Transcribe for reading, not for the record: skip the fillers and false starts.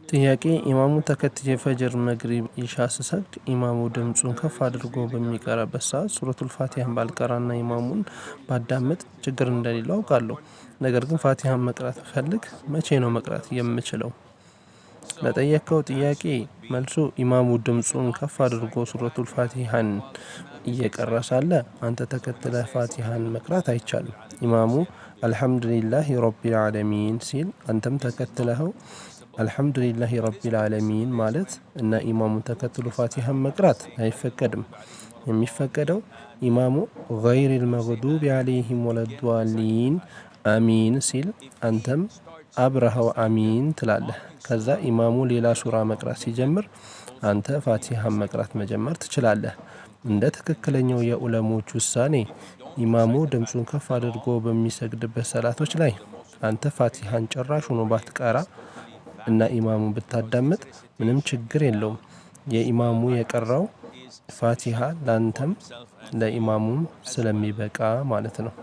ጥያቄ ኢማሙ ተከትዬ ፈጅር መግሪብ ኢሻ ስሰግድ ኢማሙ ድምጹን ከፍ አድርጎ በሚቀራበት ሰዓት ሱረቱል ፋቲሃን ባልቀራና ኢማሙን ባዳምጥ ችግር እንደሌለው አውቃለሁ። ነገር ግን ፋቲሃን መቅራት ብፈልግ መቼ ነው መቅራት የምችለው? ለጠየከው ጥያቄ መልሱ ኢማሙ ድምጹን ከፍ አድርጎ ሱረቱል ፋቲሃን እየቀራ ሳለ አንተ ተከትለህ ፋቲሃን መቅራት አይቻልም። ኢማሙ አልሀምዱሊላሂ ረቢል አለሚን ሲል አንተም ተከትለኸው አልሀምዱሊላሂ ረቢል አለሚን ማለት እና ኢማሙን ተከትሎ ፋቲሃን መቅራት አይፈቀድም። የሚፈቀደው ኢማሙ ገይሪል መግዱቢ ዐለይሂም ወለዷሊን አሚን ሲል አንተም አብረኸው አሚን ትላለህ። ከዛ ኢማሙ ሌላ ሱራ መቅራት ሲጀምር አንተ ፋቲሃን መቅራት መጀመር ትችላለህ። እንደ ትክክለኛው የዑለሞች ውሳኔ ኢማሙ ድምጹን ከፍ አድርጎ በሚሰግድበት ሰላቶች ላይ አንተ ፋቲሃን ጭራሹኑ ባትቀራ እና ኢማሙን ብታዳምጥ ምንም ችግር የለውም። የኢማሙ የቀራው ፋቲሃ ላንተም ለኢማሙም ስለሚበቃ ማለት ነው።